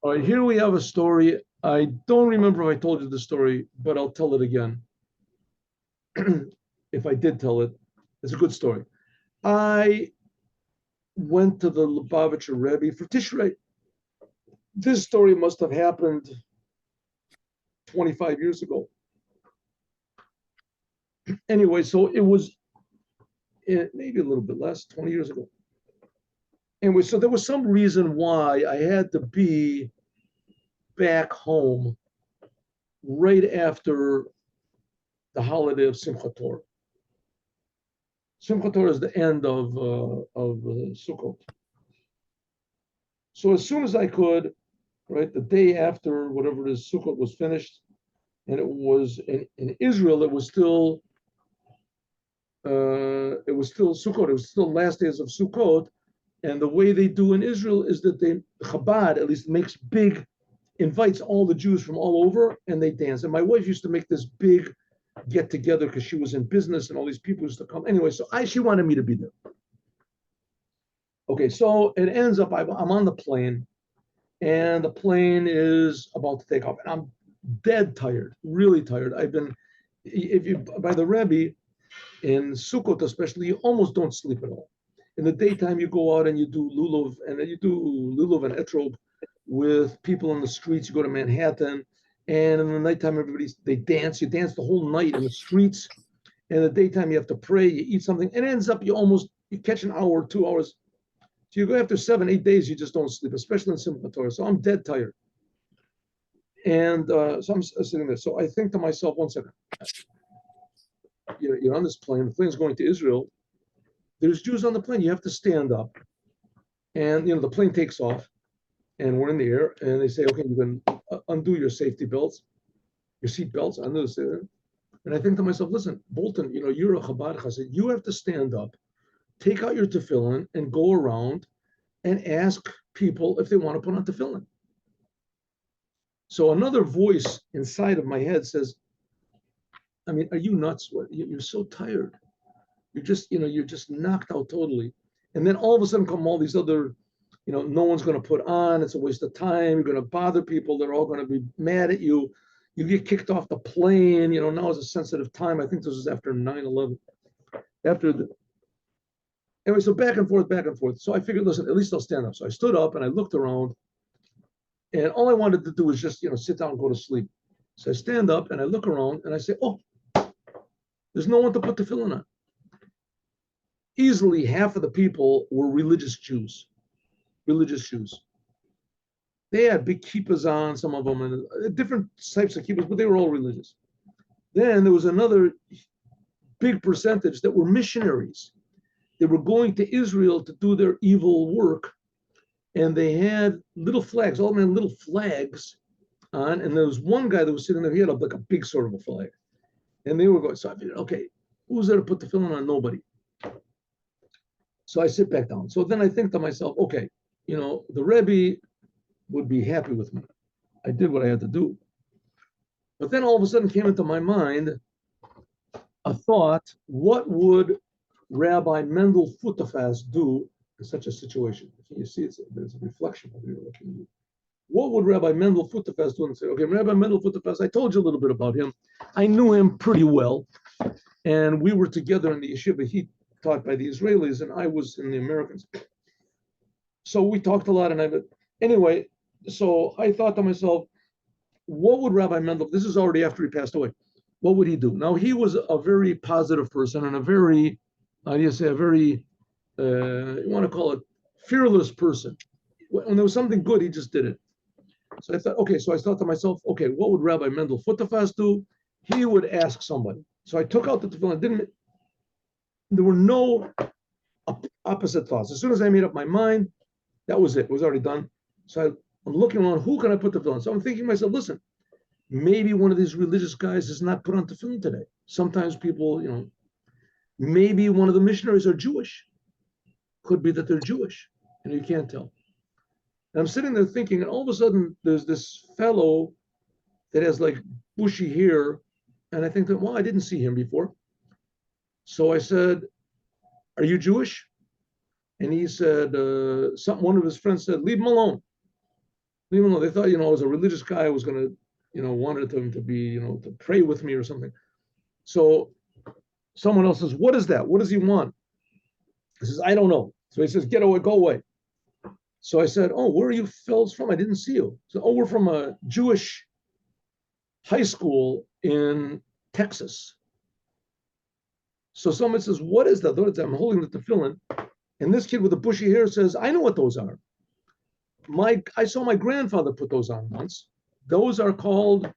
All right, here we have a story. I don't remember if I told you the story, but I'll tell it again. If I did tell it, it's a good story. I went to the Lubavitcher Rebbe for Tishrei. This story must have happened 25 years ago. Anyway, so it was maybe a little bit less, 20 years ago. Anyway, so there was some reason why I had to be back home right after the holiday of Simchat Torah. Simchat Torah is the end of Sukkot. So as soon as I could, right, the day after whatever it is, Sukkot was finished, and it was in Israel, it was still Sukkot. It was still last days of Sukkot, and the way they do in Israel is that Chabad at least invites all the Jews from all over, and they dance. And my wife used to make this big get together because she was in business, and all these people used to come. Anyway, so she wanted me to be there. Okay, so it ends up I'm on the plane, and the plane is about to take off, and I'm dead tired, really tired. If you by the Rebbe in Sukkot especially, you almost don't sleep at all. In the daytime, you go out and you do lulav, and and etrog with people on the streets. You go to Manhattan, and in the nighttime, they dance. You dance the whole night in the streets. And in the daytime, you have to pray. You eat something, and it ends up you catch an hour, 2 hours. So you go after 7, 8 days, you just don't sleep, especially in Simchat Torah. So I'm dead tired. And so I'm sitting there. So I think to myself, 1 second. You're on this plane. The plane's going to Israel. There's Jews on the plane. You have to stand up. And, the plane takes off. And we're in the air. And they say, okay, you can undo your safety belts, your seat belts. Undo the seat. And I think to myself, listen, Bolton, you're a Chabad Chassid. You have to stand up, take out your tefillin, and go around and ask people if they want to put on tefillin. So another voice inside of my head says, I mean, are you nuts? You're so tired. You're just knocked out totally. And then all of a sudden come all these other, no one's going to put on. It's a waste of time. You're going to bother people. They're all going to be mad at you. You get kicked off the plane. Now is a sensitive time. I think this was after 9/11. Anyway, so back and forth, back and forth. So I figured, listen, at least I'll stand up. So I stood up and I looked around, and all I wanted to do was just, sit down and go to sleep. So I stand up and I look around and I say, oh, there's no one to put tefillin on. Easily half of the people were religious Jews. They had big kippahs on, some of them, and different types of kippahs, but they were all religious. Then there was another big percentage that were missionaries. They were going to Israel to do their evil work, and they had little flags, all men little flags on, and there was one guy that was sitting there, he had like a big sort of a flag. And they were going, so I figured, okay, who's there to put the tefillin on? Nobody. So I sit back down. So then I think to myself, okay, the Rebbe would be happy with me. I did what I had to do. But then all of a sudden came into my mind a thought, what would Rabbi Mendel Futerfas do in such a situation? You see, there's a reflection of you looking at you. What would Rabbi Mendel Futerfas do? And say, okay, Rabbi Mendel Futerfas, I told you a little bit about him. I knew him pretty well. And we were together in the yeshiva. He taught by the Israelis, and I was in the Americans. So we talked a lot. Anyway, so I thought to myself, what would Rabbi Mendel, this is already after he passed away, what would he do? Now, he was a very positive person and a very, you want to call it fearless person. When there was something good, he just did it. So I thought, okay, so I thought to myself, okay, what would Rabbi Mendel Futerfas do? He would ask somebody. So I took out the tefillin. There were no opposite thoughts. As soon as I made up my mind, that was it. It was already done. So I'm looking around, who can I put the tefillin? So I'm thinking to myself, listen, maybe one of these religious guys is not put on tefillin today. Sometimes people, maybe one of the missionaries are Jewish. Could be that they're Jewish, and you can't tell. And I'm sitting there thinking, and all of a sudden there's this fellow that has like bushy hair, and I think that, well, I didn't see him before. So I said, are you Jewish? And he said, one of his friends said, leave him alone. even though they thought, I was a religious guy, I was going to, wanted them to be, to pray with me or something. So someone else says, what is that? What does he want? He says, I don't know. So he says, get away, go away. So I said, oh, where are you fellas from? I didn't see you. So, oh, we're from a Jewish high school in Texas. So someone says, what is that? I'm holding the tefillin. And this kid with the bushy hair says, I know what those are. I saw my grandfather put those on once. Those are called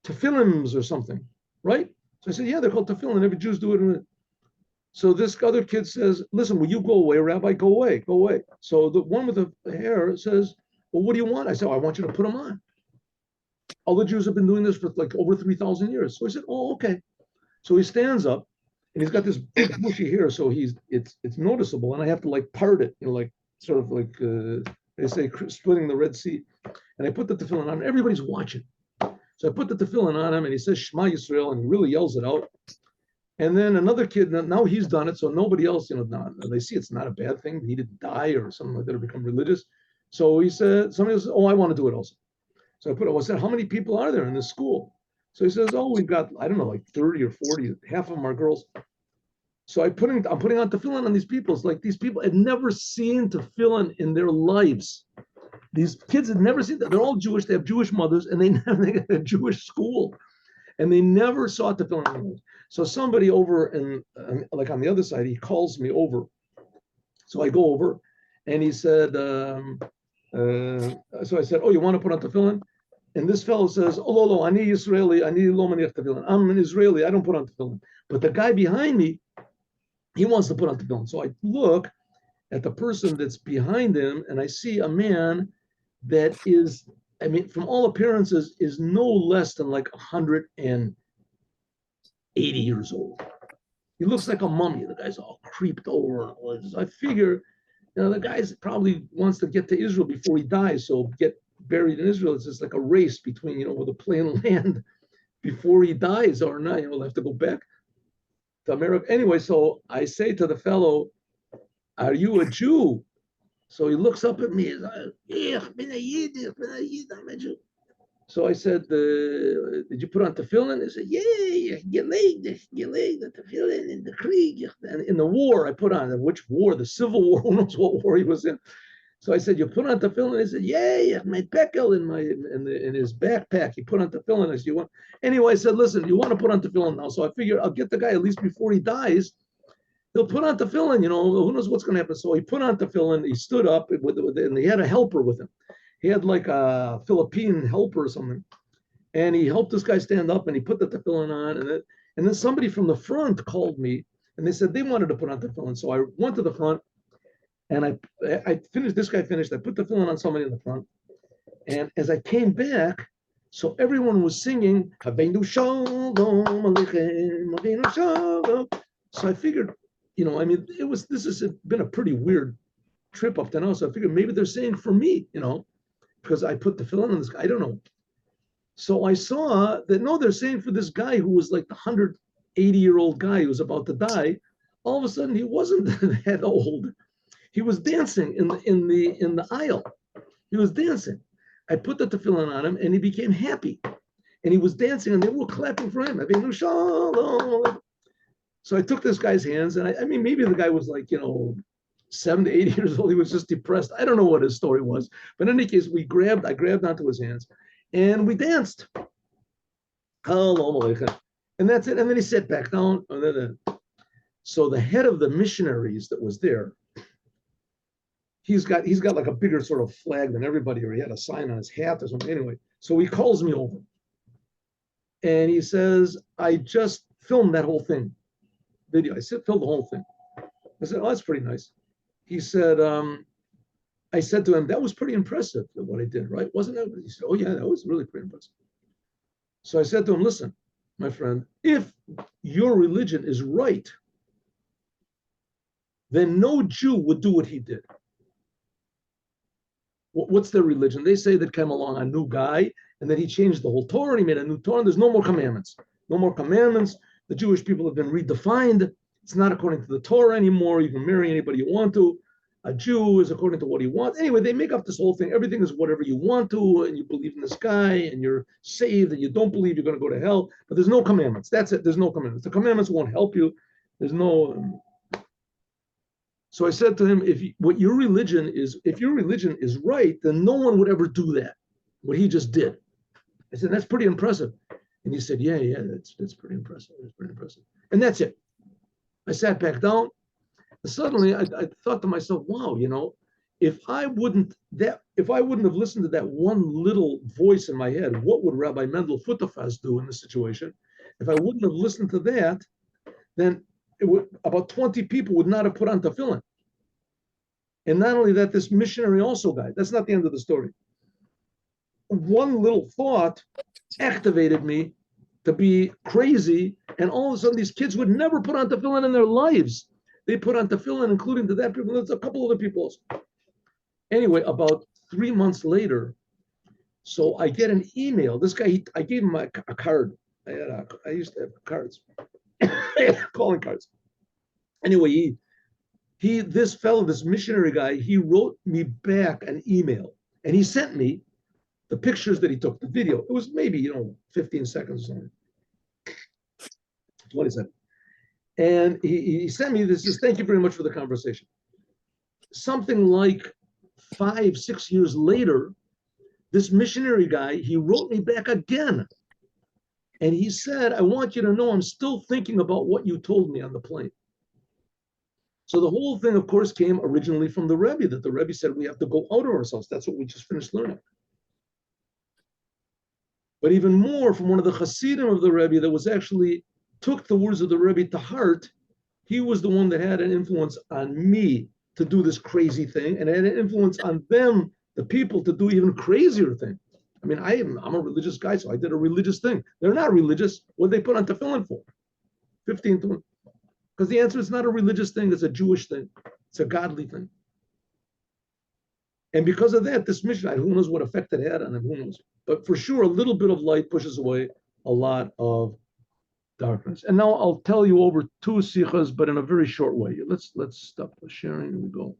tefillins or something, right? So I said, yeah, they're called tefillin. Every Jews do it. So this other kid says, listen, will you go away, Rabbi? Go away, go away. So the one with the hair says, well, what do you want? I said, I want you to put them on. All the Jews have been doing this for like over 3,000 years. So he said, oh, okay. So he stands up and he's got this big bushy hair. So it's noticeable. And I have to like part it, like sort of like they say, splitting the Red Sea. And I put the tefillin on. Everybody's watching. So I put the tefillin on him and he says, Shema Yisrael, and he really yells it out. And then another kid, now he's done it, so nobody else, they see it's not a bad thing. He didn't die or something like that or become religious. So he said, somebody says, oh, I want to do it also. So I said, how many people are there in this school? So he says, oh, we've got, I don't know, like 30 or 40, half of them are girls. So I'm putting on tefillin on these people. It's like these people had never seen tefillin in their lives. These kids had never seen that. They're all Jewish, they have Jewish mothers, and they got a Jewish school. And they never saw tefillin. So somebody over in like on the other side, he calls me over. So I go over, and he said, so I said, oh, you want to put on tefillin? And this fellow says, oh, no, I need Israeli, I need lo maniach tefillin. I'm an Israeli, I don't put on tefillin. But the guy behind me, he wants to put on tefillin. So I look at the person that's behind him, and I see a man that is, from all appearances, is no less than like 180 years old. He looks like a mummy. The guy's all creeped over. I figure, the guy probably wants to get to Israel before he dies, so get buried in Israel. It's just like a race between, with a plane land before he dies or not. He'll have to go back to America. Anyway, so I say to the fellow, are you a Jew? So he looks up at me. He's like, yeah, I'm a Jew. So I said, did you put on tefillin? He said, yeah, the tefillin in the Krieg. And in the war, I put on, which war? The Civil War, who knows what war he was in. So I said, you put on tefillin? He said, yeah, my pekel in his backpack. He put on tefillin. I said, you want? Anyway, I said, listen, you want to put on tefillin now. So I figured I'll get the guy at least before he dies. He'll put on tefillin, who knows what's going to happen. So he put on tefillin, he stood up, and he had a helper with him. He had like a Philippine helper or something. And he helped this guy stand up, and he put the tefillin on. And then somebody from the front called me, and they said they wanted to put on tefillin. So I went to the front, and I finished, this guy finished, I put the tefillin on somebody in the front. And as I came back, so everyone was singing, Haveinu Shalom Aleichem, Haveinu Shalom. So I figured, this has been a pretty weird trip up to now. So I figured maybe they're saying for me, because I put the tefillin on this guy. I don't know. So I saw that, no, they're saying for this guy who was like the 180-year-old guy who was about to die. All of a sudden, he wasn't that old. He was dancing in the aisle. He was dancing. I put the tefillin on him, and he became happy. And he was dancing, and they were clapping for him. So I took this guy's hands, and maybe the guy was like, 7 to 8 years old. He was just depressed. I don't know what his story was. But in any case, I grabbed onto his hands, and we danced. And that's it. And then he sat back down. So the head of the missionaries that was there, he's got like a bigger sort of flag than everybody, or he had a sign on his hat or something. Anyway, so he calls me over. And he says, I just filmed that whole thing. Video. I filmed the whole thing. I said, oh, that's pretty nice. He said, I said to him, that was pretty impressive, what I did, right? Wasn't it? He said, oh, yeah, that was really pretty impressive. So I said to him, listen, my friend, if your religion is right, then no Jew would do what he did. What's their religion? They say that came along a new guy, and then he changed the whole Torah, and he made a new Torah, and there's no more commandments. No more commandments. The Jewish people have been redefined. It's not according to the Torah anymore. You can marry anybody you want to. a Jew is according to what he wants. Anyway, they make up this whole thing. Everything is whatever you want to, and you believe in this guy, and you're saved, and you don't believe you're going to go to hell. But there's no commandments. That's it. There's no commandments. The commandments won't help you. There's no. So I said to him, if your religion is right, then no one would ever do that. What he just did. I said, that's pretty impressive. And he said, yeah, that's pretty impressive. That's pretty impressive. And that's it. I sat back down. And suddenly I thought to myself, wow, if I wouldn't have listened to that one little voice in my head, what would Rabbi Mendel Futerfas do in this situation? If I wouldn't have listened to that, then about 20 people would not have put on tefillin. And not only that, this missionary also died. That's not the end of the story. One little thought activated me to be crazy, and all of a sudden these kids would never put on tefillin in their lives. They put on tefillin, including to that people. There's a couple other people also. Anyway, about 3 months later, so I get an email. This guy, I gave him a card. I used to have cards, calling cards. Anyway, this missionary guy, he wrote me back an email, and he sent me the pictures that he took, the video. It was maybe 15 seconds or something, 20 seconds. And he sent me this. Says, thank you very much for the conversation. Something like 5-6 years later, this missionary guy, he wrote me back again. And he said, I want you to know I'm still thinking about what you told me on the plane. So the whole thing, of course, came originally from the Rebbe, that the Rebbe said we have to go out of ourselves. That's what we just finished learning. But even more from one of the Chassidim of the Rebbe that was actually took the words of the Rebbe to heart. He was the one that had an influence on me to do this crazy thing, and had an influence on them, the people, to do even crazier thing. I mean, I'm a religious guy, so I did a religious thing. They're not religious. What did they put on tefillin for? 15 to 1. Because the answer is not a religious thing, it's a Jewish thing. It's a godly thing. And because of that, this mission, who knows what effect it had on him, who knows. But for sure, a little bit of light pushes away a lot of darkness. And now I'll tell you over 2 sichas, but in a very short way. Let's stop the sharing. Here we go.